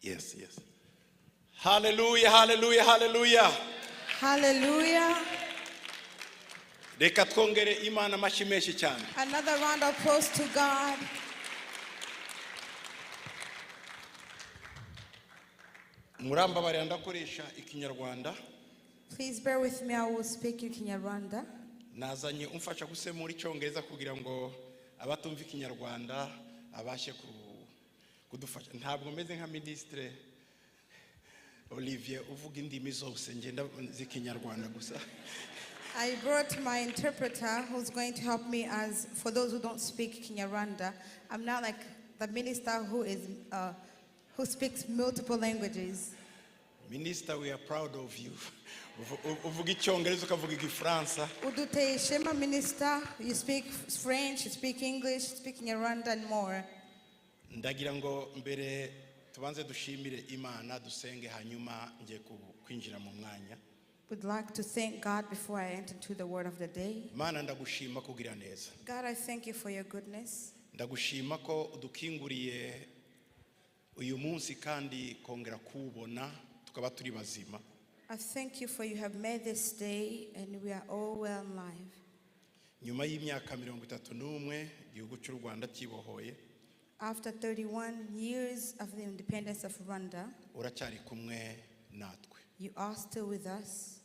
Yes, yes. Hallelujah, hallelujah, hallelujah. Hallelujah. Reka twongere Imana amashyi menshi cyane. Another round of applause to God. Murambabarira ndakoresha ikinyarwanda. Please bear with me, I will speak in Nation-Rwanda. Nazanye umfasha gusemura icyongereza kugira ngo abatumva ikinyarwanda abashe kudufasha. Ntabwo meze nka ministre Olivier uvuga indimi zose ngenda z'ikinyarwanda gusa. I brought my interpreter who's going to help me as for those who don't speak Nation-Rwanda. I'm not like the minister who speaks multiple languages. Minister, we are proud of you. Uvuga icyongereza ukavuga igifaransa. Uduteye ishema minister, you speak French, you speak English, you speak Nyan-Rwanda and more. Ndagira ngo mbere tubanze dushimire Imana dusenge hanyuma ngiye kwinjira mu mwanya. Would like to thank God before I enter into the word of the day. Mana ndagushima kugira neza. God, I thank you for your goodness. Ndagushima ko udukinguriye uyu munsi kandi kongera kubona tukaba turi bazima. I thank you for you have made this day and we are all well alive. Nyuma y'imyaka 31 igihugu cy'u Rwanda kibohoye. After 31 years of the independence of Rwanda, uracyari kumwe natwe. You are still with us.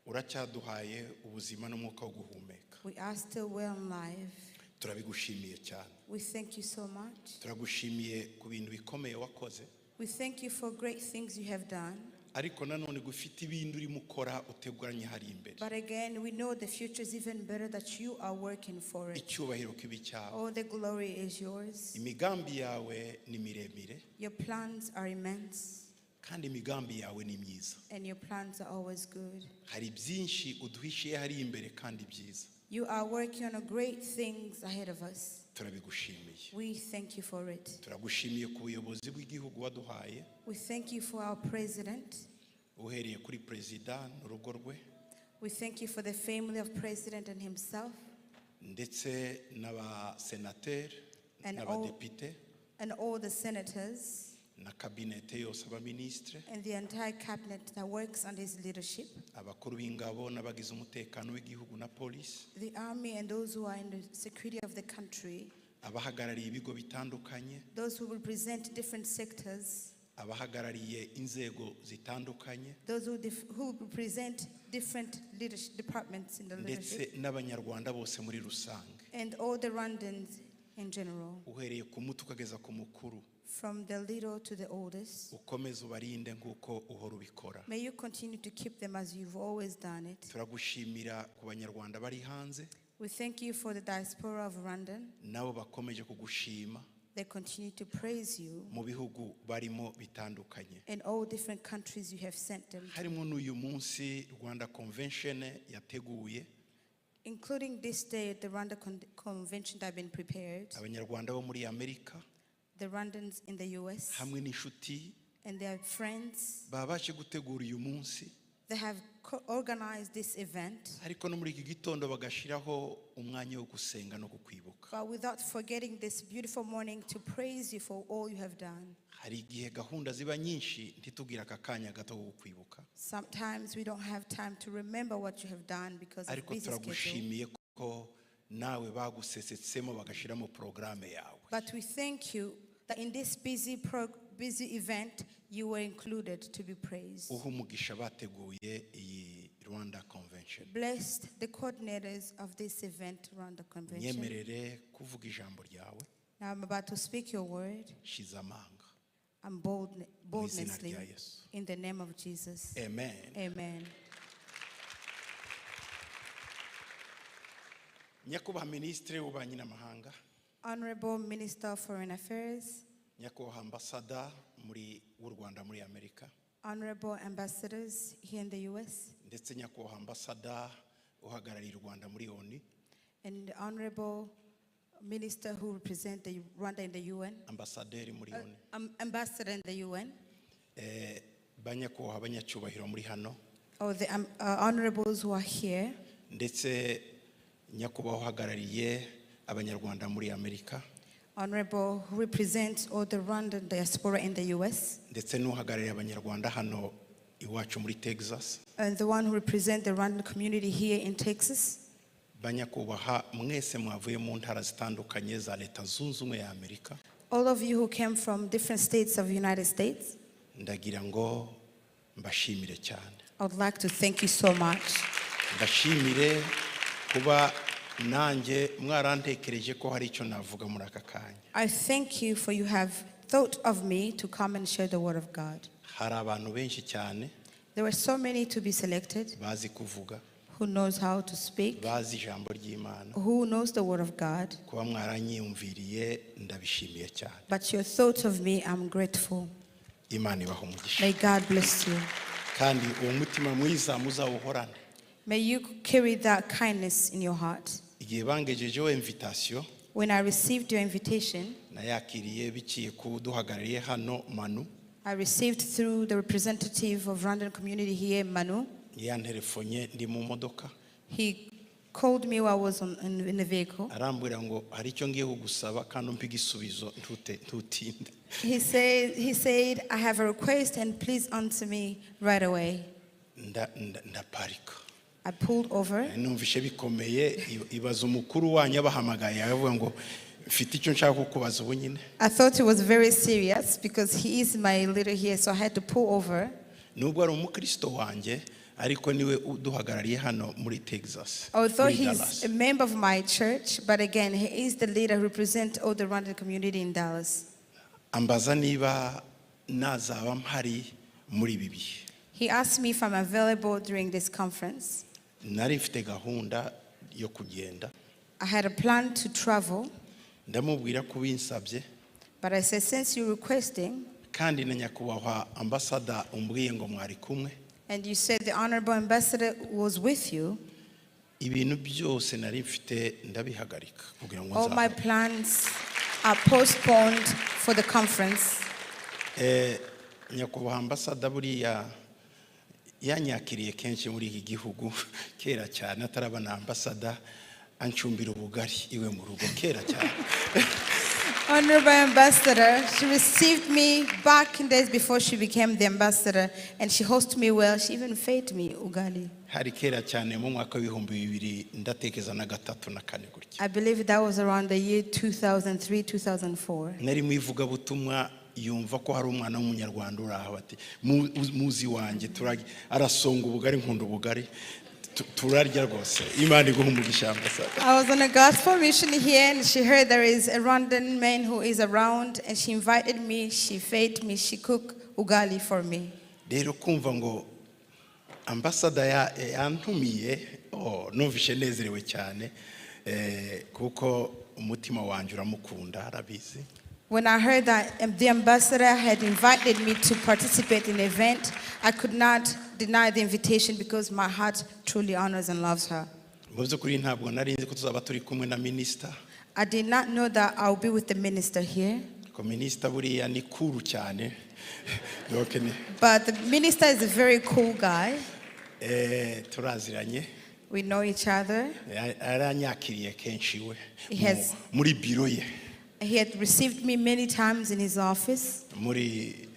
Uracyaduhaye ubuzima n'umwuka wo guhumeka. We are still well alive. Turabigushimiye cyane. We thank you so much. Turagushimiye ku bintu bikomeye wakoze. We thank you for great things you have done. Ariko nanone gufite ibintu uri mukora uteguranye hari imbere. But again, we know the future is even better that you are working for it. Icyubahiro kibi cyawe. All the glory is yours. Imigambi yawe ni miremire. Your plans are immense. Kandi imigambi yawe ni myiza. And your plans are always good. Hari byinshi uduhishiye hari imbere kandi byiza. You are working on great things ahead of us. Turabigushimiye. We thank you for it. Turagushimiye ku buyobozi bw'igihugu waduhaye. We thank you for our president. Uhereye kuri president n'urugo rwe. We thank you for the family of president and himself. Ndetse n'abasenateri n'abadepite. And all the senators. Na kabinete yose abaministre. And the entire cabinet that works under his leadership. Abakuru b'ingabo n'abagize umutekano w'igihugu na police. The army and those who are in the security of the country. Abahagarariye ibigo bitandukanye. Those who represent different sectors. Abahagarariye inzego zitandukanye. Those who represent different leadership departments in the leadership. Ndetse n'abanyarwanda bose muri rusange. And all the Rwandans in general. Uhereye ku muto ukageza ku mukuru. From the little to the oldest. Ukomeze ubarinde nk'uko uhora ubikora. May you continue to keep them as you've always done it. Turagushimira ku banyarwanda bari hanze. We thank you for the diaspora of Rwanda. Nabo bakomeje kugushima. They continue to praise you. Mu bihugu barimo bitandukanye. In all different countries you have sent them. Harimo n'uyu munsi Rwanda Convention yateguye. Including this day, the Rwanda Convention that have been prepared. Abanyarwanda bo muri Amerika. The Rwandans in the US. Hamwe n'inshuti. And their friends. Babashe gutegura uyu munsi. They have organized this event. Ariko no muri iki gitondo bagashiraho umwanya wo gusenga no kukwibuka. But without forgetting this beautiful morning to praise you for all you have done. Hari igihe gahunda ziba nyinshi ntitugira akakanya gato ko kukwibuka. Sometimes we don't have time to remember what you have done because of busy schedule. Ariko turagushimiye ko nawe bagusesetsemo bagashiramo programme yawe. But we thank you that in this busy event you were included to be praised. Uhumugisha bateguye iyi Rwanda Convention. Blessed the coordinators of this event, Rwanda Convention. Nyemerere kuvuga ijambo ryawe. Now I'm about to speak your word. Shizamanga. I'm boldnessly in the name of Jesus. Amen. Amen. Nyakubahwa Ministre w'Ububanyi n'Amahanga. Honorable Minister of Foreign Affairs. Nyakubahwa Ambassador muri w'u Rwanda muri Amerika. Honorable ambassadors here in the US. Ndetse nyakubahwa Ambassador uhagarariye Rwanda muri ONU. And the Honorable Minister who represent the Rwanda in the UN. Ambassador muri ONU. Ambassador in the UN. Banyakubahwa abanyacyubahiro muri hano. Or the honorables who are here. Ndetse nyakubahwa uhagarariye abanyarwanda muri Amerika. Honorable, who represents all the Rwandan diaspora in the US, ndetse n'uhagarariye abanyarwanda hano iwacu muri Texas, and the one who represents the Rwandan community here in Texas, banyakubaha mwese mwavuye mu ntara zitandukanye za Leta Zunze Ubumwe ya Amerika, all of you who came from different states of the United States, ndagira ngo mbashimire cyane. I would like to thank you so much. Mbashimire kuba nanjye mwarantekereje ko hari icyo navuga muri aka kanya. I thank you for you have thought of me to come and share the word of God. Hari abantu benshi cyane There were so many to be selected bazi kuvuga, who knows how to speak, bazi ijambo ry'Imana. who knows the word of God, Kuba mwaranyiyumviriye ndabishimiye cyane. but your thought of me, I'm grateful. Imana ibahe umugisha. May God bless you. Kandi uwo mutima mwiza muzawuhorane. May you carry that kindness in your heart. Igihe bangejejeho invitation When I received your invitation, nayakiriye biciye ku duhagarariye hano Manu, I received through the representative of Rwandan community here, Manu. yanterefonye ndi mu modoka He called me while I was in the vehicle. arambwira ngo hari icyo ngiye kugusaba kandi umpe igisubizo ntutinde. He said, I have a request and please answer me right away. Ndaparika. I pulled over. Numvishe bikomeye, ibaza umukuru wanyu abahamagaye aravuga ngo mfite icyo nshaka kukubaza ubu nyine. I thought it was very serious because he is my leader here, so I had to pull over. Nubwo ari umukristo wanjye ariko niwe uduhagarariye hano muri Texas. Although muri he's Dallas. a member of my church, but again, he is the leader who represents all the Rwandan community in Dallas. Ambaza niba nazaba mpari muri ibi bihe. He asked me if I'm available during this conference. Nari mfite gahunda yo kugenda. I had a plan to travel, Ndamubwira ko binsabye but I said, since you're requesting, kandi na nyakubahwa ambasada umbwiye ngo mwari kumwe, and you said the Honorable Ambassador was with you, ibintu byose nari mfite ndabihagarika kugira ngo all my nzabe. plans are postponed for the conference. Nyakubahwa ambasada buriya yanyakiriye kenshi muri iki gihugu kera cyane ataraba na ambasada ancumbira ubugari iwe mu rugo kera cyane. Honorable Ambassador, she received me back in days before she became the ambassador, and she hosted me well. She even fed me ugali. Hari kera cyane mu mwaka w'ibihumbi bibiri ndatekeza na gatatu na kane gutya. I believe that was around the year 2003, 2004. Nari mu ivugabutumwa yumva ko hari umwana w'umunyarwanda uraho ati muzi wanjye arasonga ubugari nkunda ubugari turarya rwose. Imana iguhe umugisha ambasada. I was on a gospel mission here, and she heard there is a Rwandan man who is around, and she invited me, she fed me, she cooked ugali for me. Rero kumva ngo ambasada yantumiye numvishe nezerewe cyane kuko umutima wanjye uramukunda arabizi. When I heard that the ambassador had invited me to participate in the event, I could not deny the invitation because my heart truly honors and loves her. Mu by'ukuri ntabwo nari nzi ko tuzaba turi kumwe na minister. I did not know that I'll be with the minister here. Ko minister buriya ni kuru cyane. But the minister is a very cool guy. Turaziranye. We know each other. Aranyakiriye kenshi we Yes. muri biro ye. He had received me many times in his office Muri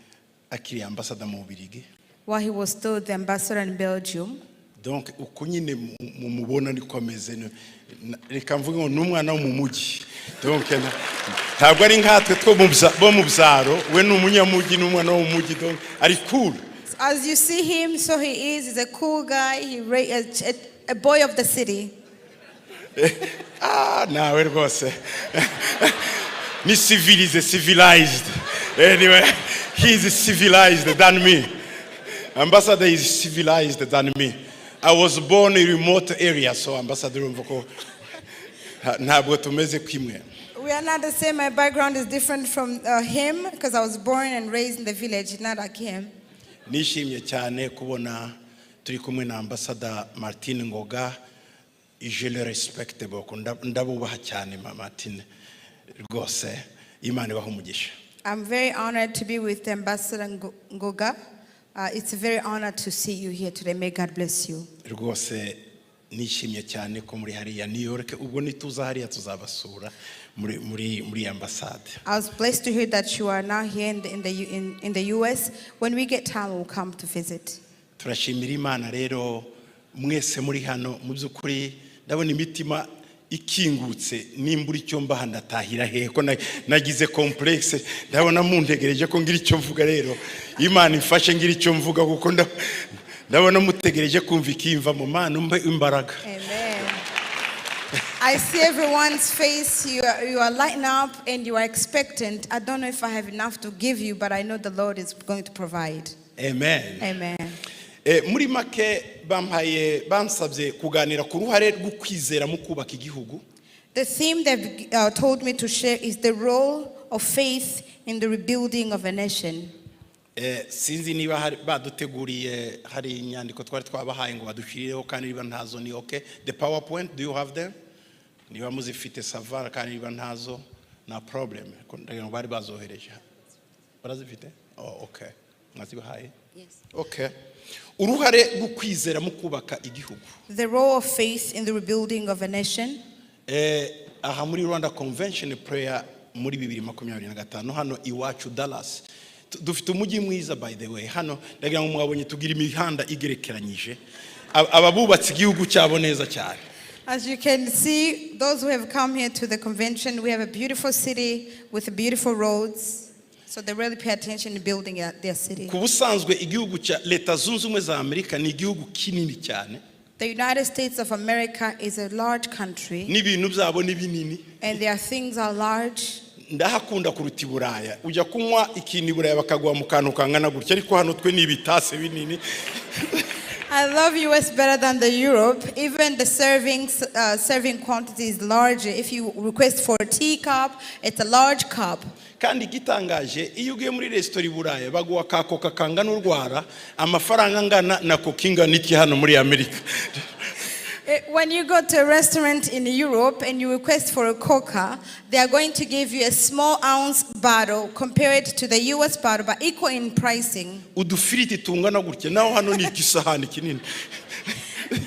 akiri ambasada mu Bubiligi. while he was still the ambassador in Belgium. Donc uko nyine mumubona niko ameze, reka mvuge ngo n'umwana wo mu mujyi. Donc ntabwo ari nkatwe two bo mu byaro, we n'umunyamujyi n'umwana wo mu mujyi, donc ari cool. As you see him, so he is. He's a cool guy. A boy of the city. Nawe rwose ni civilized. Anyway, he is civilized than me. Ambassador is civilized than me. I was born in a remote area, so ambassador ntabwo tumeze kimwe. We are not the same. My background is different from him because I was born and raised in the village, not like him. Nishimye cyane kubona turi kumwe na ambassador Martin Ngoga. Je le respecte beaucoup. Ndabubaha cyane Martin rwose. Imana ibahe umugisha. I'm very honored to be with Ambassador Ngoga. It's a very honor to see you here today. May God bless you. Rwose nishimye cyane ko muri hariya New York, ubwo nituza hariya tuzabasura muri ambassade. I was blessed to hear that you are now here in the US. When we get time, we'll come to visit. Turashimira Imana rero mwese muri hano, mu byukuri ndabona imitima ikingutse, nimbura icyo mbaha ndatahira hehe ko nagize complexe, ndabona muntegereje ko ngira icyo mvuga. Rero Imana ifashe ngira icyo mvuga kuko ndabona mutegereje kumva ikimva mu Mana umbe imbaraga. Amen. I see everyone's face. You are lighting up and you are expectant. I don't know if I have enough to give you, but I know the Lord is going to provide. Amen. Amen. Muri make bansabye kuganira ku ruhare rwo kwizera mu kubaka igihugu. The theme they've told me to share is the role of faith in the rebuilding of a nation. Sinzi niba baduteguriye hari inyandiko twari twabahaye ngo badushirireho, kandi niba ntazo ni okay. The PowerPoint, do you have them? Niba muzifite savara, kandi niba ntazo na problem. Ndagira bari bazohereje. Barazifite? Oh, okay. Mwazibahaye? Yes. Okay. Uruhare rwo kwizera mu kubaka igihugu. The role of faith in the rebuilding of a nation. Aha muri Rwanda Convention Prayer muri 2025 hano iwacu Dallas. Dufite umujyi mwiza, by the way. Hano ndagira ngo mwabonye tugira imihanda igerekeranyije, ababubatse igihugu cyabo neza cyane. As you can see, those who have come here to the convention, we have a beautiful city with beautiful roads. So they really pay attention to building their city. Ku busanzwe igihugu cya Leta Zunze Ubumwe za Amerika ni igihugu kinini cyane. The United States of America is a large country. N'ibintu byabo ni binini. And their things are large. Ndahakunda kuruta Iburaya. Ujya kunywa ikintu Iburaya bakagwa mu kantu kangana gutya, ariko hano twe ni ibitase binini. I love US better than the Europe. Even the serving quantity is larger. If you request for a teacup, it's a large cup. Kandi gitangaje, iyo ugiye muri restaurant Iburaya baguha kakoka kangana urwara, amafaranga ngana na kokinga niki hano muri Amerika. When you go to a restaurant in Europe and you request for a Coca, they are going to give you a small ounce bottle compared to the US bottle, but equal in pricing. Udufiriti tungana gutya, naho hano ni ikisahani kinini.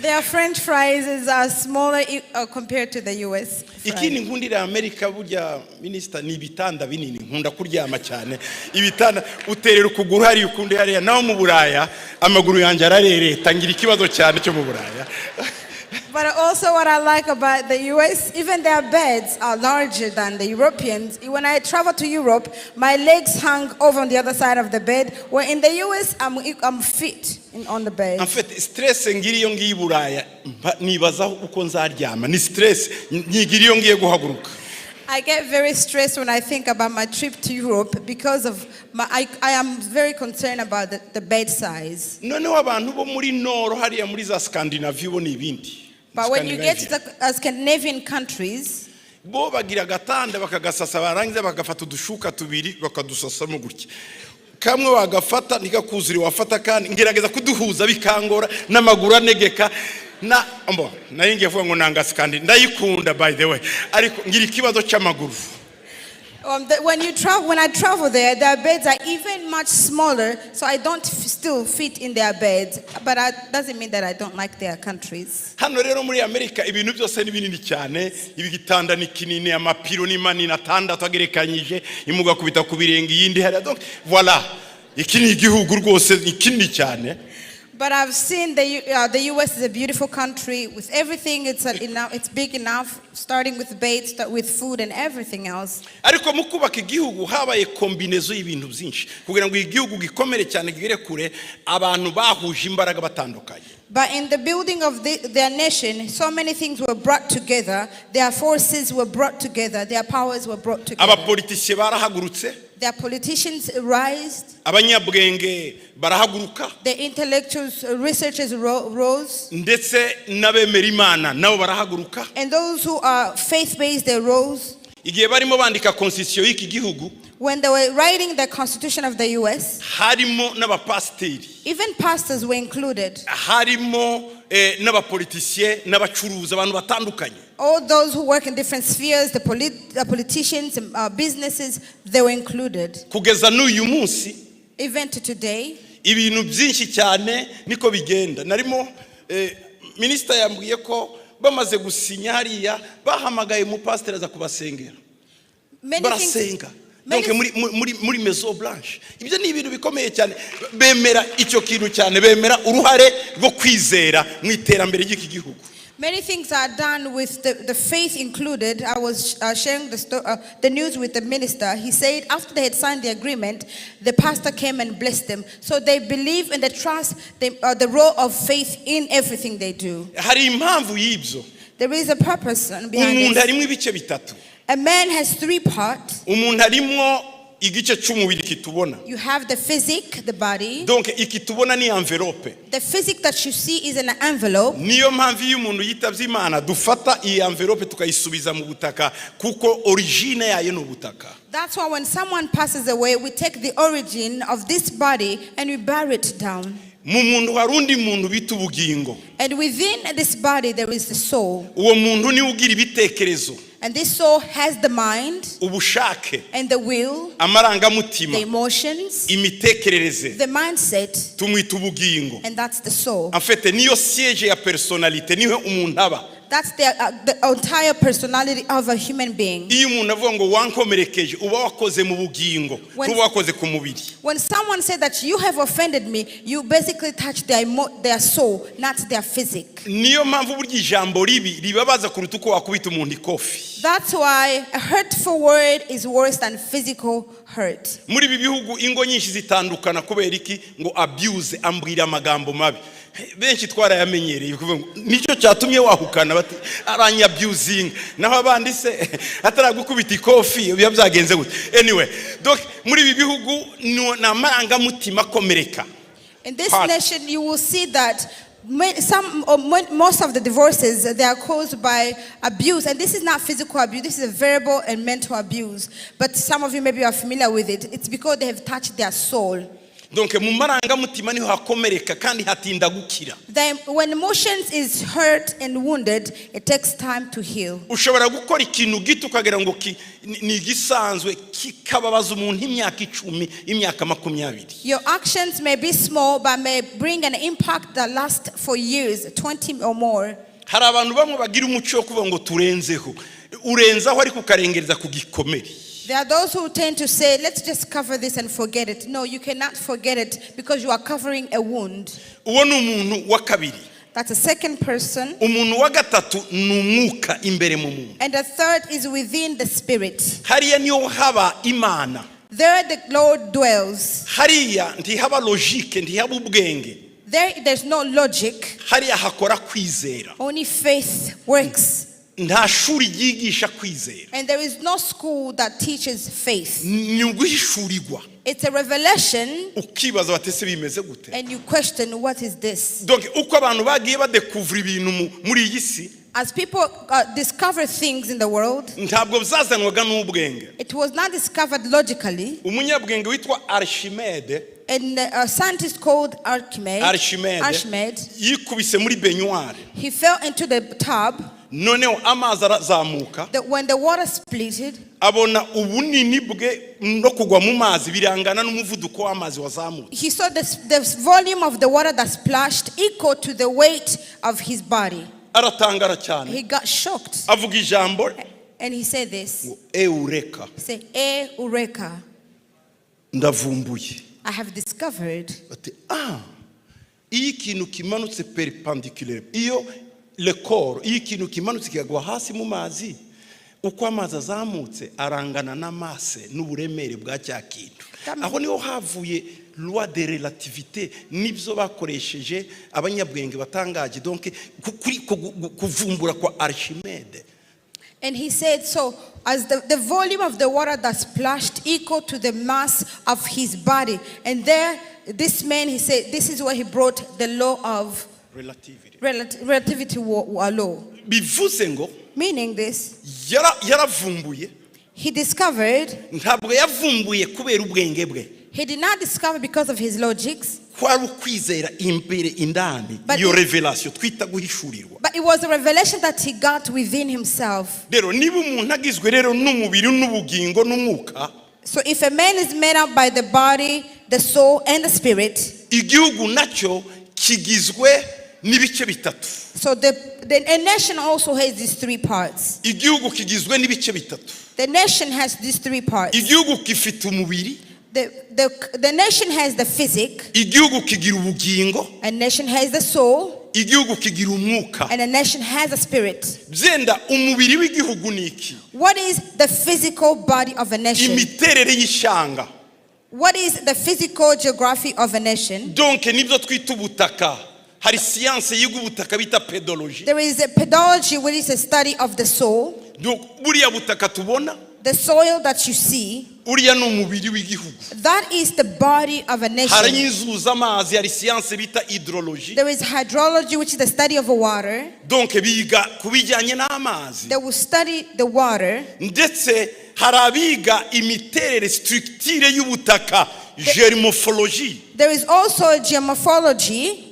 Their French fries are smaller compared to the US. Ikindi nkundira Amerika burya minister ni ibitanda binini, nkunda kuryama cyane. Ibitanda uterera ukuguru hari ukundi hariya, naho mu Buraya amaguru yanjye ararereta, ngira ikibazo cyane cyo mu Buraya. But also what I like about the US, even their beds are larger than the Europeans. When I travel to Europe, my legs hang over on the other side of the bed. Where in the US, I'm fit on the bed. En fait, stress ngiriyo ngiye Buraya nibaza uko nzaryama. Ni stress ngiriyo ngiye guhaguruka. I get very stressed when I think about my trip to Europe because of I am very concerned about the bed size. Noneho abantu bo muri Nord hariya muri za Scandinavia bo ni ibindi. But when you get to the Scandinavian countries, bo bagira gatanda bakagasasa barangiza bagafata udushuka tubiri bakadusasa mu gutya. Kamwe wagafata nikakuzuri wafata kandi ngerageza kuduhuza bikangora n'amaguru anegeka na nayingiye vuga ngo nanga Scandi ndayikunda, by the way, ariko ngira ikibazo cy'amaguru. When I travel there, their beds are even much smaller, so I don't still fit in their beds. But that doesn't mean that I don't like their countries. Hano rero muri Amerika ibintu byose ni binini cyane, ibigitanda ni kinini, amapiro ni manini atandatu agerekanyije, imuga kubita ku birenge yindi hari. Donc voilà, iki ni igihugu rwose ni kinini cyane. But I've seen the US is a beautiful country with everything. It's big enough, starting with beds, with food and everything else. Ariko mu kubaka igihugu habaye kombinezo y'ibintu byinshi kugira ngo igihugu gikomere cyane gire kure abantu bahuje imbaraga batandukanye. But in the building of their nation, so many things were brought together. Their forces were brought together. Their powers were brought together. Abapolitisiye barahagurutse. Their politicians rised. Abanyabwenge barahaguruka. The intellectuals, researchers rose. Ndetse n'abemera Imana nabo barahaguruka. And those who are faith-based, they rose. Igihe barimo bandika constitution y'iki gihugu, when they were writing the constitution of the US, harimo n'abapasteri, even pastors were included. Harimo n'abapolitisiye n'abacuruza abantu batandukanye. All those who work in different spheres, the politicians, businesses, they were included. Kugeza n'uyu munsi, even to today, ibintu byinshi cyane niko bigenda. Narimo Minister yambwiye ko bamaze gusinya hariya bahamagaye mu pastor aza kubasengera. Barasenga. Donc muri Maison Blanche. Ibyo ni ibintu bikomeye cyane. Bemera icyo kintu cyane, bemera uruhare rwo kwizera mu iterambere ry'iki gihugu. Many things are done with the faith included. I was sharing the news with the minister. He said after they had signed the agreement, the pastor came and blessed them. So they believe and they trust the role of faith in everything they do. Hari impamvu y'ibyo. There is a purpose behind Umuntu this. harimo ibice bitatu. A man has 3 parts. Umuntu harimo igice cy'umubiri kitubona. You have the physique, the body. Donc ikitubona ni envelope. The physique that you see is an envelope. Niyo mpamvu iyo umuntu yitavye Imana dufata iyi envelope tukayisubiza mu butaka kuko origine yayo no butaka. That's why when someone passes away, we take the origin of this body and we bury it down. Mu muntu harundi muntu bita ubugingo. And within this body there is the soul. Uwo muntu ni ugira ibitekerezo. And this soul has the mind Ubushake. and the will, Amarangamutima. the emotions, Imitekerereze. the mindset, Tumwita ubugingo. and that's the soul. En fait niyo siège ya personnalité niho umuntu aba. That's the entire personality of a human being. Iyo umuntu avuga ngo wankomerekeje uba wakoze mu bugingo, tuba wakoze ku mubiri. When someone said that you have offended me, you basically touch their soul, not their physique. Niyo mpamvu burya ijambo ribi ribabaza kuruta uko wakubita umuntu ikofi. That's why a hurtful word is worse than physical hurt. Muri ibi bihugu ingo nyinshi zitandukana kubera iki ngo abuse ambwira amagambo mabi. Benshi twarayamenyereye kuvuga ngo nicyo cyatumye wahukana bati aranya abusing naho abandi se ataragukubita ikofi biba byagenze gute. Anyway, donc muri ibi bihugu na maranga mutima komereka. In this nation you will see that most of the divorces, they are caused by abuse, and this is not physical abuse, this is verbal and mental abuse, but some of you maybe are familiar with it. It's because they have touched their soul. Donc mu maranga mutima niho hakomereka kandi hatinda gukira. Then when emotions is hurt and wounded, it takes time to heal. Ushobora gukora ikintu gito ukagera ngo ni gisanzwe kikababaza umuntu imyaka 10 imyaka 20. Your actions may be small but may bring an impact that lasts for years, 20 or more. Hari abantu bamwe bagira umuco wo kuvuga ngo turenzeho. Urenzaho ariko ukarengereza ku gikomere. There are those who tend to say, let's just cover this and forget it. No, you cannot forget it because you are covering a wound. Uwo ni umuntu wa kabiri. That's a second person. Umuntu wa gatatu ni umwuka imbere mu muntu. And the third is within the spirit. Hariya niho haba Imana. There the Lord dwells. Hariya ntihaba logique, ntihaba ubwenge. There's no logic. Hariya hakora kwizera. Only faith works. Nta shuri ryigisha kwizera. And there is no school that teaches faith. Ni uguhishurirwa. It's a revelation. Ukibaza batese bimeze gute. And you question, what is this? Donc uko abantu bagiye badekuvura ibintu muri iyi si. As people discover things in the world, ntabwo byazanwaga n'ubwenge. it was not discovered logically. Umunyabwenge witwa Archimede. And a scientist called Archimede, yikubise muri baignoire. he fell into the tub. Noneho amazi arazamuka. When the water splitted, abona ubunini bwe no kugwa mu mazi birangana n'umuvuduko w'amazi wazamutse. He saw the volume of the water that splashed equal to the weight of his body. Aratangara cyane. He got shocked. Avuga ijambo. And he said this. Eureka. He said, Eureka. Ndavumbuye. I have discovered. Ati iyo ikintu kimanutse perpendiculaire. Iyo le corps, iyo ikintu kimanutse kigwa hasi mu mazi, uko amazi azamutse arangana n'amase n'uburemere bwa cya kintu. Aho niho havuye loi de relativité nibyo bakoresheje abanyabwenge batangaje. Donc kuvumbura kwa Archimede. And he said, so as the volume of the water that splashed equal to the mass of his body. And there, this man, he said, this is where he brought the law of relativity law. Bivuze ngo, meaning this, yaravumbuye. He discovered. Ntabwo yavumbuye kubera ubwenge bwe. He did not discover because of his logics. Kwari ukwizera imbere indani iyo revelation twita guhishurirwa. But it was a revelation that he got within himself. Rero niba umuntu agizwe rero n'umubiri n'ubugingo n'umwuka. So if a man is made up by the body, the soul and the spirit, igihugu nacyo kigizwe n'ibice bitatu. So a nation also has these three parts. Igihugu kigizwe n'ibice bitatu. The nation has these three parts. Igihugu gifite umubiri. The nation has the physic. Igihugu kigira ubugingo. A nation has the soul. Igihugu kigira umwuka. And a nation has a spirit. Byenda umubiri w'igihugu niki? What is the physical body of a nation? Imiterere y'ishanga. What is the physical geography of a nation? Donc nibyo twita ubutaka. Hari science yiga ubutaka bita pedology. There is a pedology, which is a study of the soul. Donc buriya butaka tubona, the soil that you see, uriya ni umubiri w'igihugu. That is the body of a nation. Hari inzuza amazi, hari science bita hydrology. There is hydrology, which is the study of the water. Donc biga kubijyanye n'amazi. They will study the water. Ndetse hari abiga imiterere structure y'ubutaka, geomorphology. There is also geomorphology,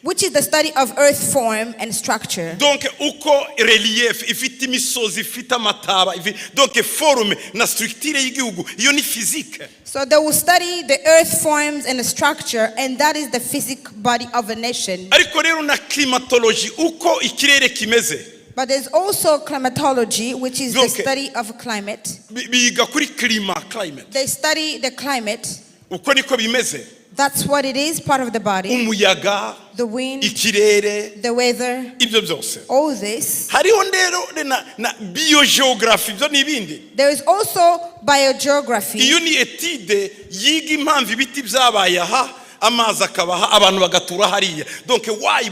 which is the study of earth form and structure. Donc uko relief ifite imisozi ifite amataba, donc forme na structure y'igihugu, iyo ni physique. So they will study the earth forms and the structure, and that is the physical body of a nation. Ariko rero na climatology, uko ikirere kimeze. But there's also climatology, which is the study of climate. Biga kuri climate. They study the climate. Uko niko bimeze. That's what it is, part of the body. Umuyaga, the wind, ikirere, the weather, ibyo byose. all this. Hariho ndero na biogeography byo nibindi. There is also biogeography. Iyo ni etide yiga impamvu ibiti byabaye aha, amazi akabaha, abantu bagatura hariya. Donc why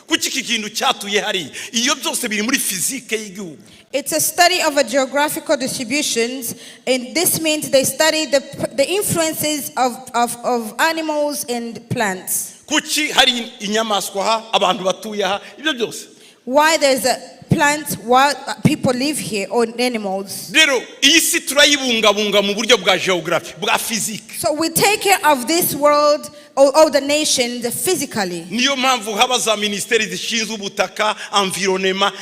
kuki ikintu cyatuye hariya? Iyo byose biri muri physique y'igihugu. It's a study of a geographical distributions, and this means they study the influences of animals and plants. Kuki hari inyamaswa ha, abantu batuye ha, ibyo byose. Why there's a plant, why people live here, or animals. Rero iyi si turayibungabunga mu buryo bwa geography, bwa physique. So we take care of this world or the nation physically. Niyo mpamvu haba za ministeri zishinzwe ubutaka, environnement.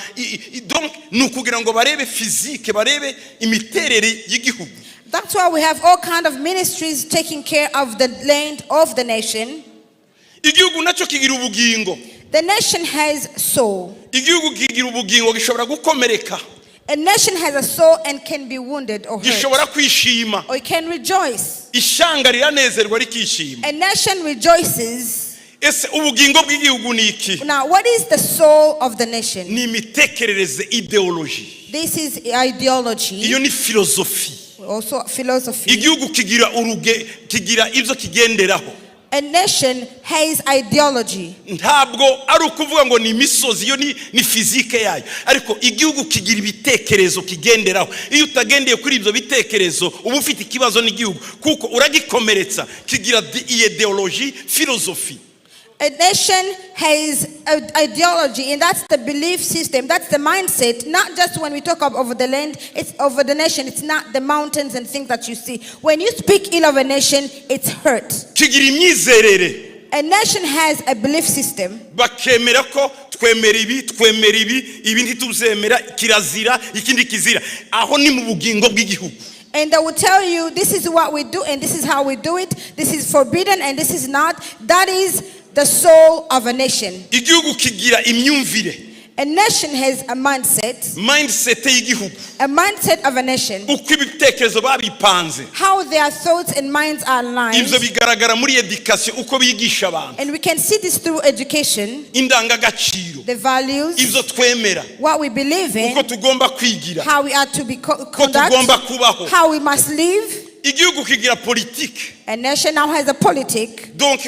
Donc nukugira ngo barebe physique, barebe imiterere y'igihugu. That's why we have all kind of ministries taking care of the land of the nation. Igihugu naco kigira ubugingo. The nation has soul. Igihugu kigira ubugingo gishobora gukomereka. A nation has a soul and can be wounded or hurt. Gishobora kwishima. Or it can rejoice. Ishanga riranezerwa rikishima. A nation rejoices. Ese ubugingo bw'igihugu ni iki? Now, what is the soul of the nation? Ni imitekerereze, ideology. This is ideology. Iyo ni philosophy. Also philosophy. Igihugu kigira ibyo kigenderaho. A nation has ideology. Ntabwo ari ukuvuga ngo ni imisozi, iyo ni physique yayo. Ariko igihugu kigira ibitekerezo kigenderaho. Iyo utagendeye kuri ibyo bitekerezo uba ufite ikibazo n'igihugu, kuko uragikomeretsa. Kigira ideology, philosophy. A nation has an ideology, and that's the belief system, that's the mindset. Not just when we talk over the land, it's over the nation. It's not the mountains and things that you see. When you speak ill of a nation, it's hurt. Kigira imyizerere. A nation has a belief system. Bakemera ko twemera ibi ntituzemera, kirazira ikindi kizira. Aho ni mu bugingo bw'igihugu. And they will tell you, this is what we do and this is how we do it. This is forbidden and this is not. That is the soul of a nation. Igihugu kigira imyumvire. A nation has a mindset. Mindset y'igihugu. A mindset of a nation. Uko ibitekerezo babipanze. How their thoughts and minds are aligned. Ibyo bigaragara muri education, uko bigisha abantu. And we can see this through education. Indangagaciro. The values. Ibyo twemera. What we believe in. Uko tugomba kwigira. How we are to be uko conduct. tugomba kubaho. How we must live. Igihugu kigira politique. A nation now has a politic. Donc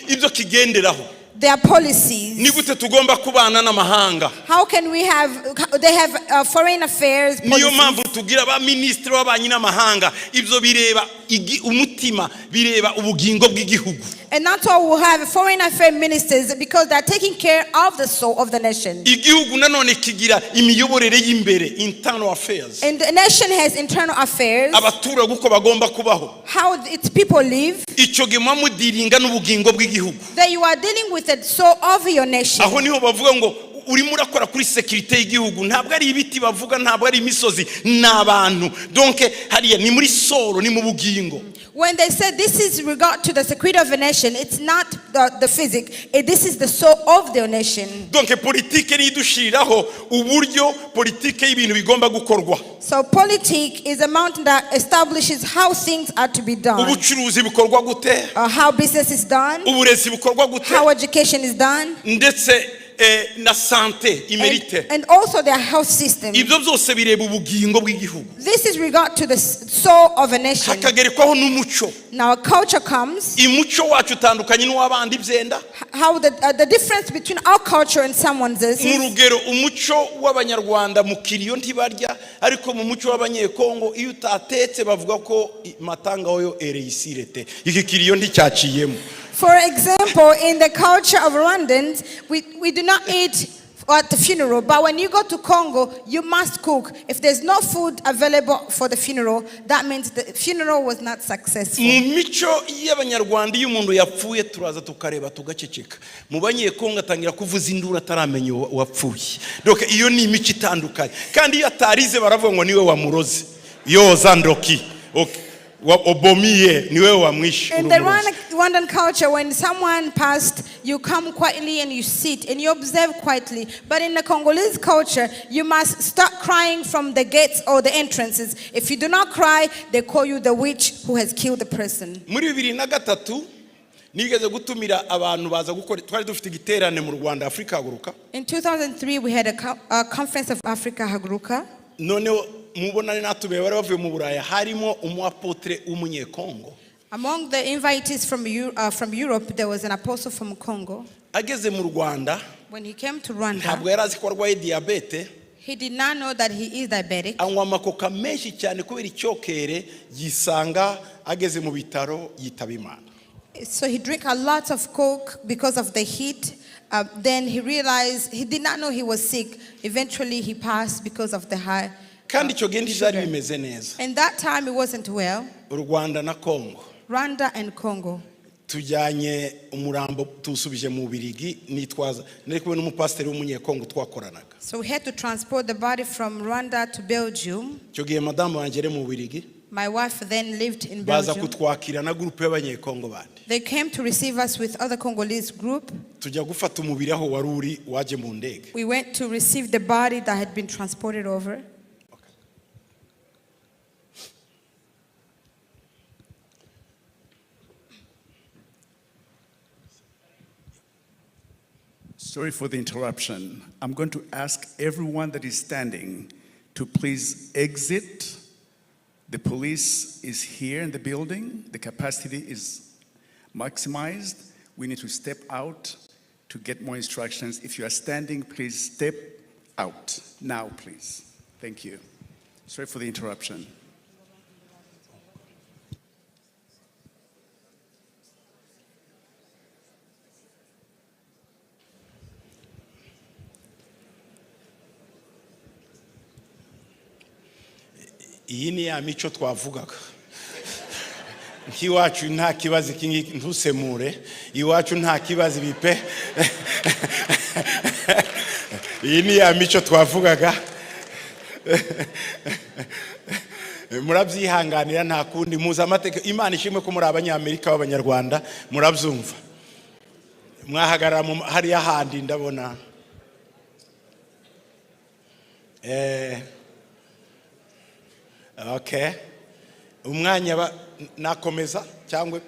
ibyo kigenderaho. Their policies. Ni gute tugomba kubana n'amahanga. How can we have, they have foreign affairs policies. Niyo mpamvu tugira ba ministre w'abanyi n'amahanga, ibyo bireba umutima, bireba ubugingo bw'igihugu. And that's why we have foreign affairs ministers, because they're taking care of the soul of the nation. Igihugu nanone kigira imiyoborere y'imbere, internal affairs. And the nation has internal affairs. Abaturage uko bagomba kubaho. How its people live. Icyo gima mudiringa n'ubugingo bw'igihugu. That you are dealing with the soul of your nation. Aho niho bavuga ngo urimo urakora kuri security y'igihugu, ntabwo ari ibiti bavuga, ntabwo ari imisozi, n'abantu. Donc hariya ni muri solo, ni mu bugingo. When they said this is regard to the security of a nation, it's not the physic. This is the soul of the nation. Donc politique ni dushiriraho uburyo politique y'ibintu bigomba gukorwa. So politique is a mountain that establishes how things are to be done. Ubucuruzi bukorwa gute? How business is done. Uburezi bukorwa gute? How education is done. Ndetse na santé imerite. And also their health system. Ibyo byose bireba ubugingo bw'igihugu. This is regard to the soul of a nation. Hakagerekwaho n'umuco. Now a culture comes. Imuco wacu utandukanye n'uwabandi byenda. How the difference between our culture and someone's is. Urugero umuco w'abanyarwanda mu kiriyo ntibarya ariko mu muco w'abanyekongo iyo utatetse bavuga ko matanga oyo ereisirete. Iki kiriyo nticyaciyemo. For example, in the culture of Rwandans, we do not eat at the funeral, but when you go to Congo, you must cook. If there's no food available for the funeral, that means the funeral was not successful. Mu mico y'abanyarwanda iyo umuntu yapfuye turaza tukareba tugaceceka. Mu banyekongo atangira kuvuza induru ataramenya wapfuye. Donc iyo ni imico itandukanye. Kandi iyo atarize baravuga ngo niwe wamuroze. Yoza ndoki. Okay. In the Rwandan culture, when someone passed, you come quietly and you sit and you observe quietly. But in the Congolese culture, you must start crying from the gates or the entrances. If you do not cry, they call you the witch who has killed the person. In 2003, we had a conference of Africa Haguruka. Among the invitees from Europe, there was an apostle from Congo. When he came to Rwanda, he did not know that he is diabetic. So he drank a lot of Coke because of the heat. Then he realized he did not know he was sick. Eventually he passed because of the high. And that time it wasn't well. Rwanda and Congo. Tujyanye umurambo tusubije mu Birigi nitwaza nari kubona umupasiteri w'umunyekongo twakoranaga. So we had to transport the body from Rwanda to Belgium. Cyo gihe madamu wangere mu Birigi. My wife then lived in Belgium. Baza kutwakira na groupe y'abanyekongo bandi. They came to receive us with other Congolese group. Tujya gufata umubiri aho waruri waje mu ndege. We went to receive the body that had been transported over. Sorry for the interruption. I'm going to ask everyone that is standing to please exit. The police is here in the building. The capacity is maximized. We need to step out to get more instructions. If you are standing, please step out now, please. Thank you. Sorry for the interruption. Iyi ni ya mico twavugaga. Nkiwacu nta kibazo kingi ntusemure. Iwacu nta kibazo bipe. Iyi ni ya mico twavugaga. Murabyihanganira nta kundi muza amateka Imana ishimwe ko muri abanyamerika b'abanyarwanda murabyumva. Mwahagarara hari ahandi ndabona. Okay. Umwanya nakomeza cyangwa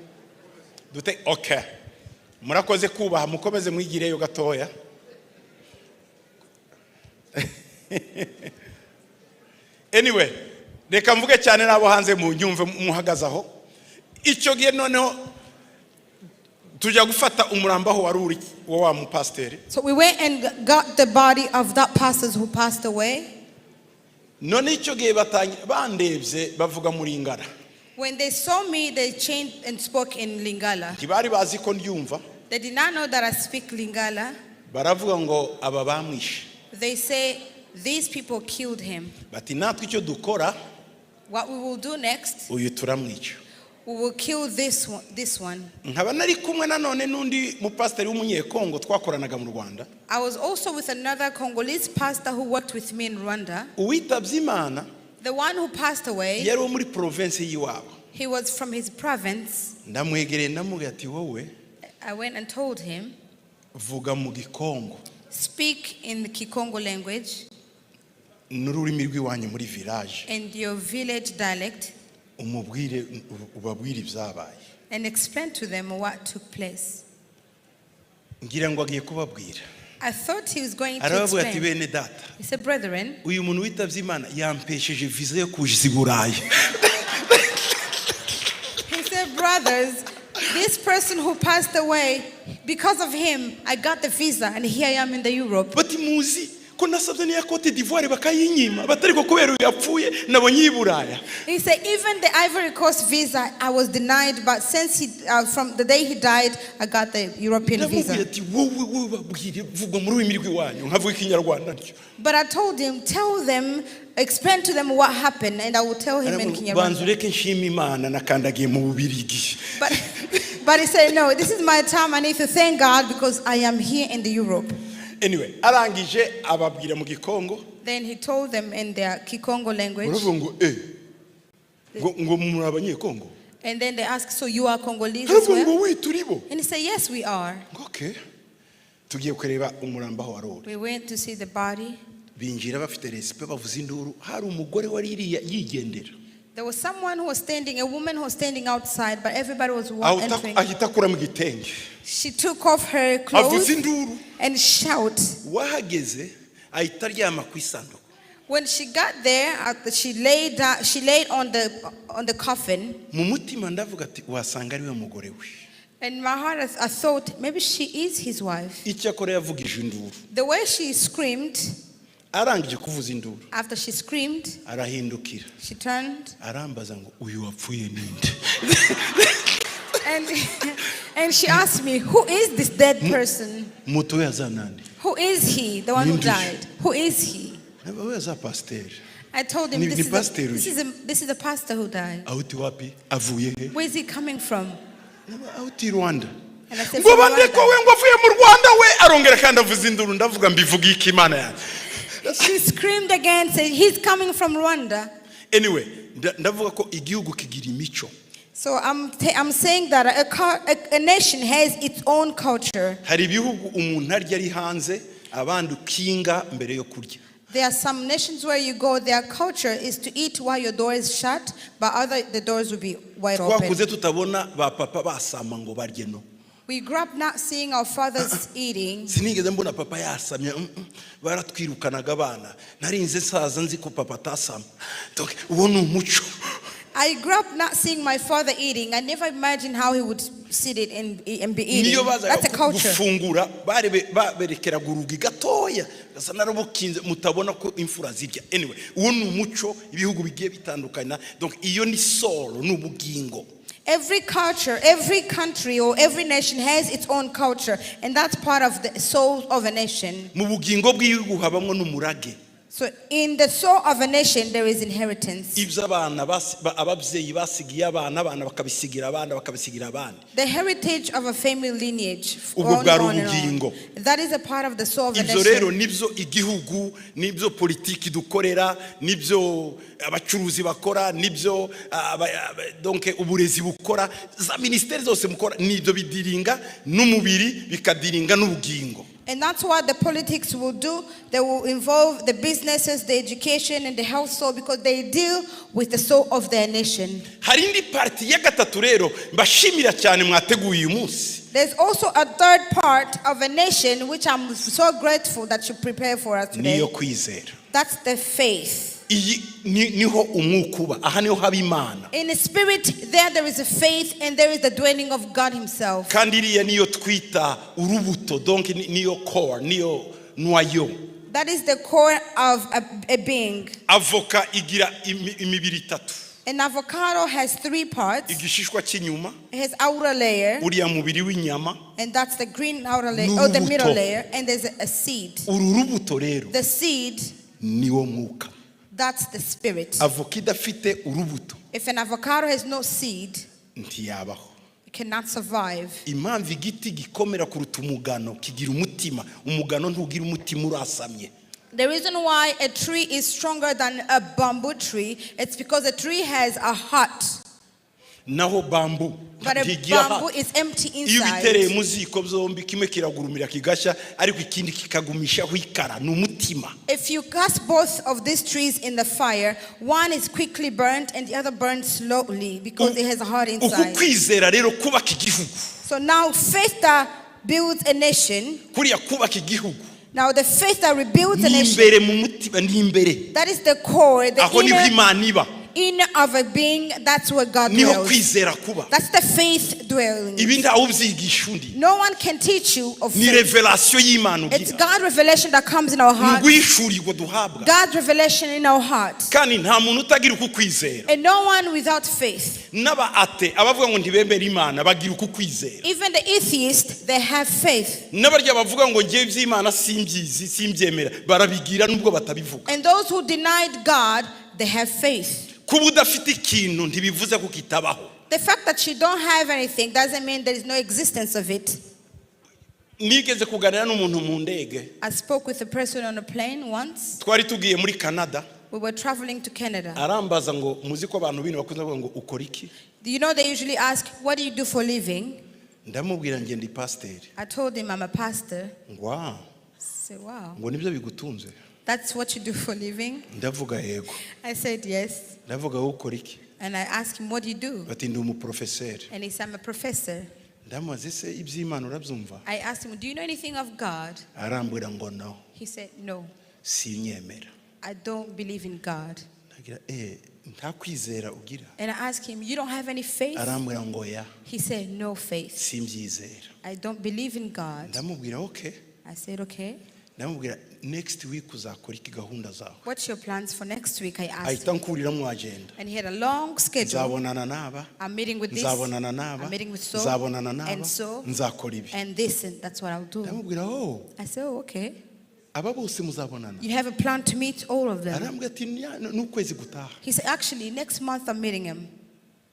dute okay. Murakoze kubaha mukomeze mwigireyo gatoya. Anyway, reka mvuge cyane nabo hanze mu nyumve muhagazaho. Icyo gihe noneho tujya gufata umurambo aho waruri wa mupasiteri. So we went and got the body of that pastor who passed away. None icyo gihe bandebye bavuga muri Lingala. When they saw me, they changed and spoke in Lingala. Ntibari bazi ko ndyumva. They did not know that I speak Lingala. Baravuga ngo aba bamwishe. They say these people killed him. Bati natwe icyo dukora. What we will do next? Uyu turamwica. We will kill this one. Nkaba nari kumwe nanone nundi mupasiteri w'umunyekongo twakoranaga mu Rwanda. I was also with another Congolese pastor who worked with me in Rwanda. Uwitabye Imana. The one who passed away. Yari muri province yiwabo. He was from his province. ndamwegereye ndamubwira ati wowe I went and told him, vuga mu Gikongo speak in the Kikongo language n'ururimi rw'iwanyu muri village and your village dialect ubabwire ibyabaye and explain to them what took place. ngira ngo agiye kubabwira I thought he was going to arababwira ati explain. bene data He said, brethren, uyu muntu witavye Imana yampesheje visa yo kuja i Burayi. he said, brothers, this person who passed away, because of him, I got the visa and here I am in the Europe. bati muzi ko nasabye n'iya Cote d'Ivoire bakayinyima batariko kubera yapfuye nabonye i Buraya. He said, even the Ivory Coast visa, I was denied, but since from the day he died, I got the European visa. ndamubwira ati wowe babwire vuga mu rurimi rw'iwanyu nkavuga ikinyarwanda ntyo. But I told him, tell them, explain to them what happened, and I will tell him in banzu Kinyarwanda. reke nshima Imana nakandagiye mu Bubirigi. But he said, no, this is my time. I need to thank God because I am here in the Europe. Anyway, arangije ababwira mu Gikongo. Then he told them in their Kikongo language. Uravuga ngo muri abanyekongo. And then they asked, so you are Congolese as Uravuga ngo well? we turibo. And he said, yes, we are. Okay. Tugiye kureba umuramba aho warori. We went to see the body. Binjira bafite respect bavuza induru hari umugore wari iriya yigendera. There was someone who was standing, a woman who was standing outside, but everybody was entering. Ahita kura mu gitenge. She took off her Avuza clothes induru. and shout. Wahageze ahita aryama ku isanduku. When she got there, she laid on the coffin. Mu mutima ndavuga ati wasanga ari we mugore we. In my heart, I thought maybe she is his wife. Icyakora yavugije induru. The way she screamed, Arangije kuvuza induru. after she screamed, Arahindukira. she turned Arambaza ngo uyu wapfuye ninde. and she asked me, who is this dead person? Muto yazanande. Who is he, the one who Ninde? died? Who is he? Nawe yaza pastor. I told him, Ni this pastor is a pastor who died. Auti wapi? Avuye he? Where is he coming from? Auti Rwanda. And I said, Ngo from bandeko Rwanda. we ngo avuye mu Rwanda we arongera kandi avuza induru ndavuga mbivuga iki Imana yanjye. She screamed again, said, he's coming from Rwanda. Anyway, ndavuga ko igihugu kigira imico. So I'm saying that a nation has its own culture. Hari ibihugu umuntu arya ari hanze abandi ukinga mbere yo kurya. There are some nations where you go, their culture is to eat while your door is shut, but the doors will be wide open. Twakuze tutabona ba papa basama ngo barye no. We grew up not seeing our fathers eating. Sinigeze mbona papa yasamye baratwirukanaga abana narinze saza nzi ko papa atasama. Donc uwo ni umuco. I grew up not seeing my father eating. I never imagined how he would sit it and be eating. That's a culture. Gufungura baberekeraga urugi gatoya gasa narabukinze mutabona ko imfura zirya. Anyway uwo ni umuco ibihugu bigiye bitandukana. Donc iyo ni soul n'ubugingo. Every culture, every country or every nation has its own culture, and that's part of the soul of a nation. Mu bugingo bw'igihugu habamwo n'umurage. So in the soul of a nation there is inheritance. Ibyo ababyeyi basigiye abana bakabisigira abana bakabisigira abandi. The heritage of a family lineage. Ubwo bwari ubugingo. That is a part of the soul of a Ibyo rero nation. nibyo igihugu nibyo politiki dukorera nibyo abacuruzi bakora nibyo donc uburezi bukora za ministeri zose mukora nibyo bidiringa n'umubiri bikadiringa n'ubugingo. And that's what the politics will do. They will involve the businesses, the education, and the health soul because they deal with the soul of their nation. Hari indi parti ya gatatu rero mbashimira cyane mwateguye uyu munsi. There's also a third part of a nation which I'm so grateful that you prepare for us today. Niyo kwizera. That's the faith. Iyi niho umwukuba aha niho haba Imana. In the spirit there is a faith and there is the dwelling of God himself. Kandi iriya niyo twita urubuto donc niyo core niyo noyau. That is the core of a being. Avoka igira imibiri itatu. An avocado has three parts. Igishishwa cy'inyuma. It has outer layer. Uriya mubiri w'inyama. And that's the green outer layer or the middle layer, and there's a seed. Uru rubuto rero. The seed. Niwo mwuka. That's the spirit. Avoka idafite urubuto. If an avocado has no seed, ntiyabaho. it cannot survive. Impamvu igiti gikomera kuruta umugano kigira umutima. Umugano ntugira umutima urasamye. The reason why a tree is stronger than a bamboo tree, it's because a tree has a heart. naho bambu But a ntigira bamboo is empty iyo bitereye inside. mu ziko byombi kimwe kiragurumira kigashya ariko ikindi kikagumishaho ikara ni umutima. If you cast both of these trees in the fire, one is quickly burnt and the other burns slowly because it has a heart uku inside. kwizera rero kubaka igihugu. So now faith that builds a nation, Kuriya kubaka igihugu now the faith that rebuilds a ni nation, imbere mu mutima, ni imbere that is the core, the aho niho Imana iba, inner of a being, that's where God niho dwells. kwizera kuba. That's the faith dwelling. Ibi ntawe ubyigisha undi, No one can teach you of ni faith. revelation y'Imana It's ugira, God's revelation that comes in our ni heart. uguhishurirwa duhabwa, God's revelation in our heart. kandi nta muntu utagira uku kwizera. And no one without faith. N'aba ate abavuga ngo ntibemera Imana bagira uku kwizera. Even the atheists, they have faith. N'abarya bavuga ngo ngiye iby'Imana simbyizi simbyemera barabigira nubwo batabivuga. And those who denied God, they have faith. Kuba udafite ikintu ntibivuze ko kitabaho. The fact that you don't have anything doesn't mean there is no existence of it. Nigeze kuganira n'umuntu mu ndege, I spoke with a person on a plane once. twari tugiye muri Canada, We were traveling to Canada. arambaza ngo muzi ko abantu bino bakunze kuvuga ngo ukora iki? Do you know they usually ask, what do you do for a living? Ndamubwira nge ndi pasiteri. I told him I'm a pastor. Wow, I said, wow, ngo nibyo bigutunze? that's what you do for a living? Ndavuga yego. I said, yes. Ndavuga wowe ukora iki? And I asked him, what do you do? Bati ndi umuprofeseri. And he said, I'm a professor. Ndamubaza se iby'Imana urabyumva? I asked him, do you know anything of God? Arambwira ngo no, He said, no, sinyemera. I don't believe in God. Ndagira nta kwizera ugira? And I asked him, you don't have any faith? Arambwira ngo ya, He said, no faith. simbyizera. I don't believe in God. Ndamubwira okay. I said, okay. Ndamubwira next week uzakora iki gahunda zawe? What's your plans for next week? I asked Ahita him. nkurira mu agenda. And he had a long schedule. Nzabonana n'aba, I'm meeting with this, nzabonana n'aba, I'm meeting with so, nzabonana n'aba, and so, nzakora ibi. and this, and that's what I'll do. Ndamubwira oh, I said, oh, okay. aba bose muzabonana? You have a plan to meet all of them? Arambwira ati n'ukwezi gutaha. He said, actually, next month I'm meeting him.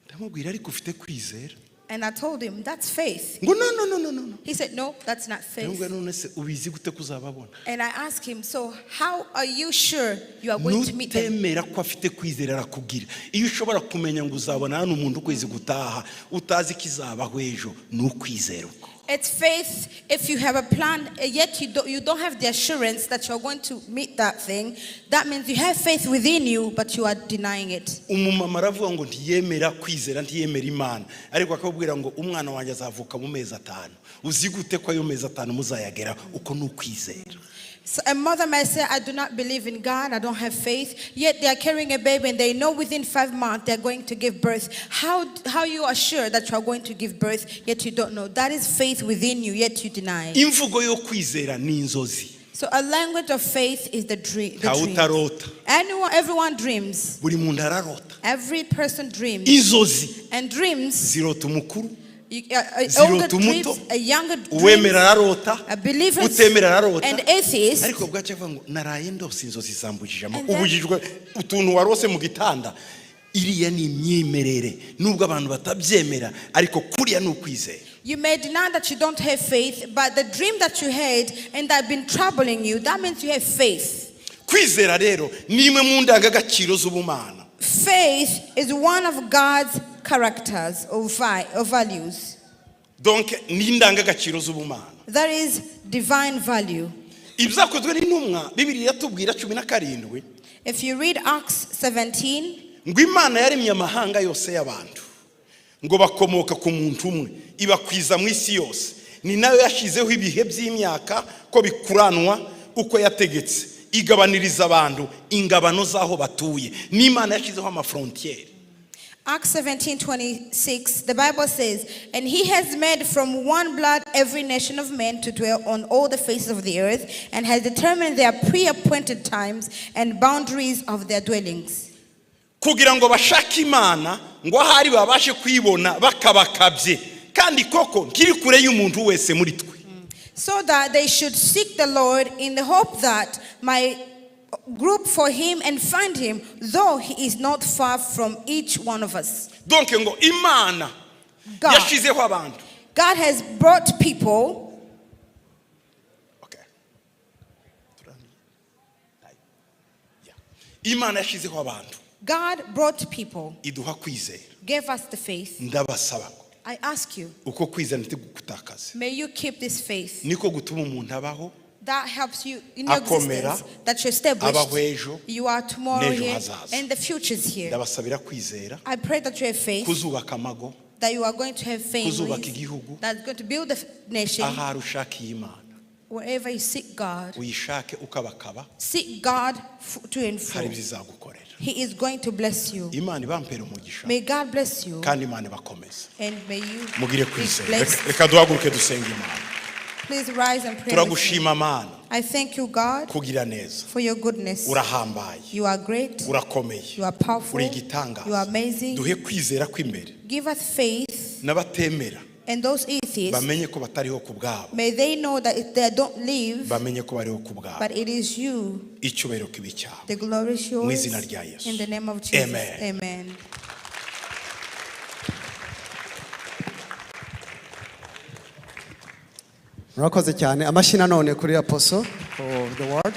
Ndamubwira ariko ufite kwizera? And I told him, that's faith. Ngo no. He said, no, that's not Ndamubwira faith. none se ubizi gute kuzababona? And I asked him, so how are you sure you are going to meet them? Nutemera ko afite kwizera arakubwira. Iyo ushobora kumenya ngo uzabona hano umuntu ukwezi gutaha utazi kizabaho ejo ni ukwizera uko. It's faith if you have a plan, yet you don't have the assurance that you're going to meet that thing. That means you have faith within you, but you are denying it. Umumama aravuga ngo ntiyemera kwizera ntiyemera Imana ariko akabwira ngo umwana wanjye azavuka mu mezi 5. Uzi gute ko ayo mezi 5 muzayagera? Uko ni ukwizera. So a mother might say, I do not believe in God, I don't have faith, yet they are carrying a baby and they know within 5 months they're going to give birth. How you are sure that you are going to give birth, yet you don't know? That is faith within you, yet you deny it. Imvugo yo kwizera ni inzozi. So a language of faith is the dream. Utarota. Everyone dreams. Buri muntu ararota. Every person dreams. Inzozi And dreams, zirota umukuru, older dreams, a younger uwemera dreams, ararota, a believer, utemera ararota. and atheist. Ariko bwacu avuga ngo naraye ndose inzozi zambujijemo. And then- Ubujijwe utuntu warose mu gitanda. Iriya ni imyemerere nubwo abantu batabyemera ariko kuriya ni ukwizera. You may deny that you don't have faith, but the dream that you had and that have been troubling you, that means you have faith. Kwizera rero ni imwe mu ndangagaciro z'ubumana. Faith is one of God's characters or values. Donc ni indangagaciro z'ubumana. That is divine value. Ibyakozwe n'intumwa Bibiliya yatubwira 17. If you read Acts 17, ngo Imana yaremye amahanga yose y'abantu ngo bakomoka ku muntu umwe ibakwiza mu isi yose, ni nayo yashizeho ibihe by'imyaka ko bikuranwa uko yategetse, igabaniriza abantu ingabano zaho batuye. Ni Imana yashizeho amafrontiere. Acts 17:26, the Bible says, and he has made from one blood every nation of men to dwell on all the faces of the earth, and has determined their pre-appointed times and boundaries of their dwellings. Kugira ngo bashake Imana ngo ahari babashe kwibona bakabakabye kandi koko nkiri kure y'umuntu wese muri twe. So that they should seek the Lord in the hope that my group for him and find him, though he is not far from each one of us. Donc ngo Imana yashizeho abantu. God has brought people. Okay. Imana yashizeho abantu. God brought people. Iduha kwizera. gave us the faith, ndabasaba I ask you, uko kwizera ntigutakaze may you keep this faith niko gutuma umuntu abaho that helps you in your akomera, existence, that you're established. abaho ejo, You are tomorrow n'ejo here, hazaza. and the future's here. ndabasabira kwizera, I pray that you have faith, kuzubaka amago, that you are going to have kuzubaka families, igihugu, that's going to build the nation. ahari ushakiye Imana Wherever you seek God, uyishake ukabakaba, seek God to and hari fro. ibizagukorera. He is going to bless you. Imana ibampere umugisha May God bless you, kandi Imana ibakomeze, and may you mugire be kwizera. blessed. Reka duhaguruke dusenga Imana. Please rise and pray with me. Turagushima Mana I thank you, God, kugira neza, for your goodness. urahambaye, You are great. urakomeye, You are powerful. uri You are igitangaza. amazing. Duhe kwizera kw'imbere, Give us faith, n'abatemera and those atheists, bamenye ko batariho ku bwabo, may they know that if they don't live, bamenye ko bariho ku bwabo. but it is you. Icyubahiro kibi cyawe The glory is mu yours. izina rya Yesu. In the name of Jesus. Amen. Amen. Murakoze cyane. Amashyi nanone kuri Apostle for the word.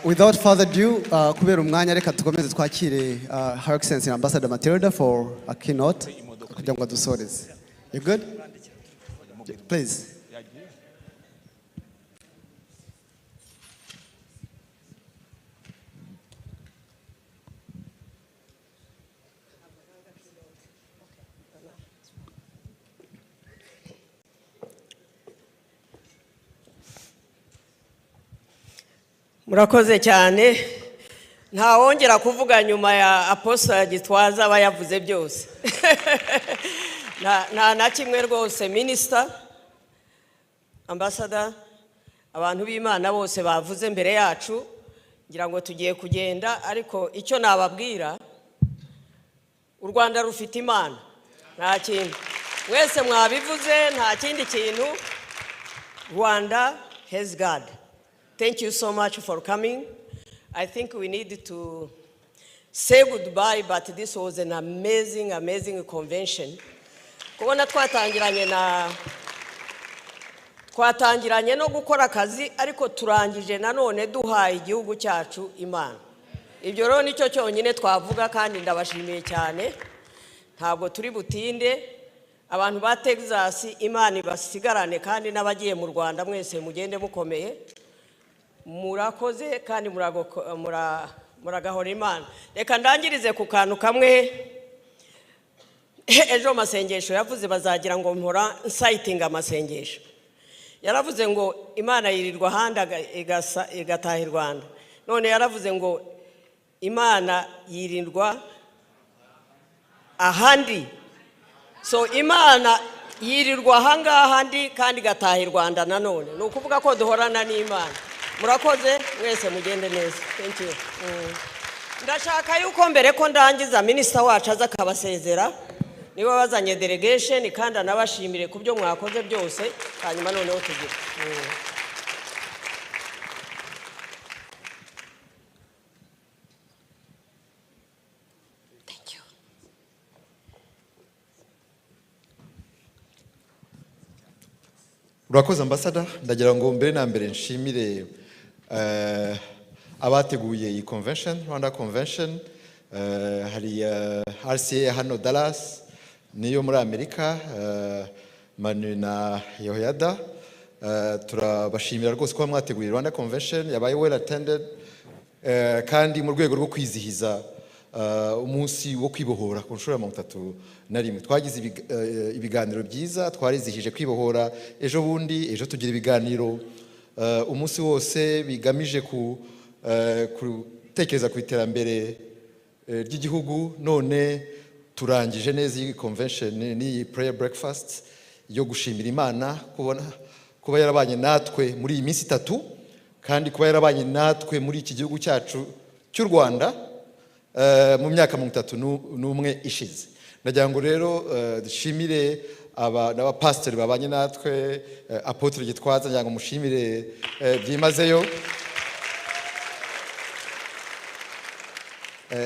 Without further ado, kubera umwanya reka tukomeze twakire Her Excellency Ambassador Matilda for a keynote kugira ngo dusoreze. You good? Please. Murakoze cyane. Nta wongera kuvuga nyuma ya Apostle Gitwaza aba yavuze byose. Na kimwe rwose Minister, Ambassador, abantu b'Imana bose bavuze mbere yacu, ngira ngo tugiye kugenda, ariko icyo nababwira, u Rwanda rufite Imana, nta kindi. Wese mwabivuze, nta kindi kintu. Rwanda has God. Thank you so much for coming. I think we need to say goodbye, but this was an amazing, amazing convention. Kubona twatangiranye no gukora akazi, ariko turangije nanone duhaye igihugu cyacu Imana. Ibyo rero nicyo cyonyine twavuga, kandi ndabashimiye cyane. Ntabwo turi butinde. Abantu ba Texas, Imana ibasigarane, kandi n'abagiye mu Rwanda mwese mugende mukomeye. Murakoze kandi muragahora Imana. Reka ndangirize ku kantu kamwe. Ejo masengesho yavuze bazagira ngo mpora nsitinga amasengesho. Yaravuze ngo Imana yirirwa handa igataha i Rwanda. None yaravuze ngo Imana yirindwa ahandi. So Imana yirirwa hangaha ndi kandi igataha i Rwanda nanone. Ni ukuvuga ko duhorana n'Imana. Murakoze mwese mugende neza. Thank you. Ndashaka yuko mbere ko ndangiza Minister wacu aza kabasezera, niwe wazanye delegation, kandi anabashimire ku byo mwakoze byose, hanyuma noneho tugira. Thank you. Urakoze Ambassador, ndagira ngo mbere na mbere nshimire abateguye iyi convention, Rwanda Convention. Hari RCA hano Dallas, niyo muri Amerika, Manu na Yoyada. Turabashimira rwose kuba mwateguye Rwanda Convention, yabaye well attended, kandi mu rwego rwo kwizihiza umunsi wo kwibohora ku nshuro ya 31. Twagize ibiganiro byiza, twarizihije kwibohora ejo bundi, ejo tugira ibiganiro umunsi wose bigamije gutekereza ku iterambere ry'igihugu. None turangije neza iyi convention ni prayer breakfast yo gushimira Imana kuba yarabanye natwe muri iyi minsi 3, kandi kuba yarabanye natwe muri iki gihugu cyacu cy'u Rwanda mu myaka 31 ishize. Ndagira ngo rero dushimire n'abapasiteri babanye natwe, Apotre Gitwaza, ndagira ngo mushimire byimazeyo.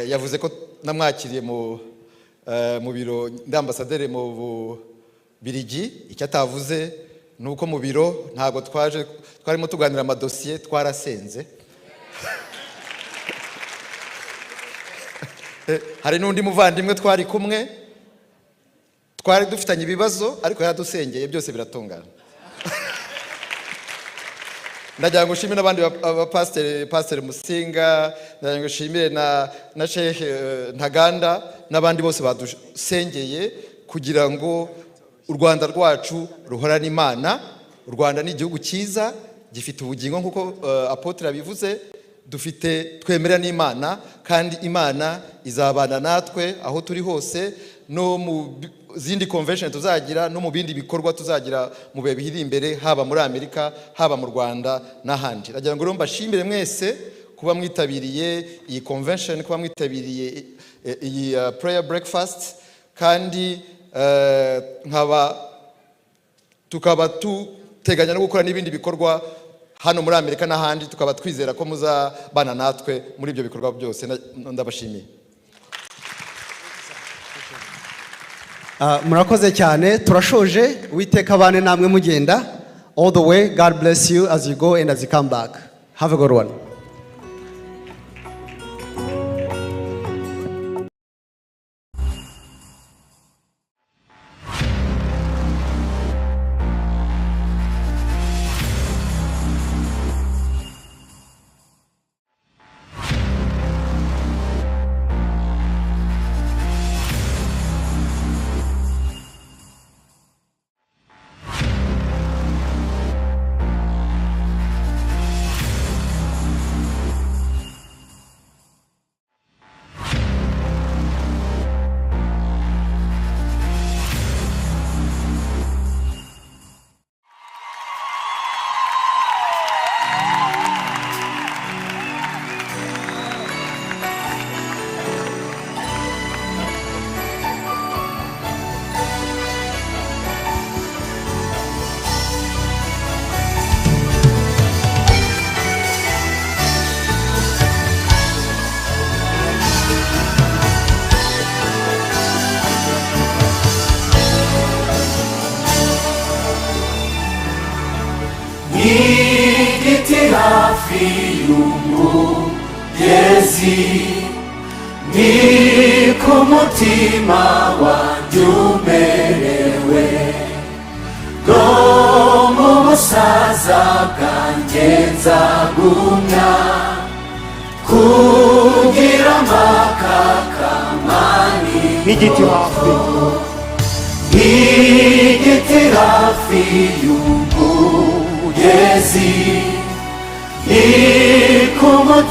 Yavuze ko namwakiriye mu biro ndambasaderi mu Birigi. Icyo atavuze nuko mu biro ntabwo twarimo tuganira amadosiye, twarasenze. hari n'undi muvandimwe twari kumwe twari dufitanye ibibazo ariko yaradusengeye byose biratungana. Ndagira ngo nshimire n'abandi pasiteri Musinga, ndagira ngo nshimire na Sheikh Ntaganda n'abandi bose badusengeye kugira ngo u Rwanda rwacu ruhorane Imana. U Rwanda ni igihugu cyiza gifite ubugingo nk'uko apotre abivuze, twemera n'Imana kandi Imana izabana natwe aho turi hose, no mu zindi convention tuzagira no mu bindi bikorwa tuzagira mu bihe biri imbere, haba muri Amerika haba mu Rwanda n'ahandi. Ndagira ngo mbashimire mwese kuba mwitabiriye iyi convention, kuba mwitabiriye iyi prayer breakfast, kandi tukaba tuteganya no gukora n'ibindi bikorwa hano muri Amerika n'ahandi, tukaba twizera ko muzabana natwe muri ibyo bikorwa byose. Ndabashimiye. Murakoze cyane, turashoje. Uwiteka abane namwe mugenda all the way. God bless you as you go and as you come back. Have a good one. Ni kumutima wanjye umerewe, ngo mu busaza bwanjye nzagumya kugira amakakamani n'igiti hafi y'umugezi.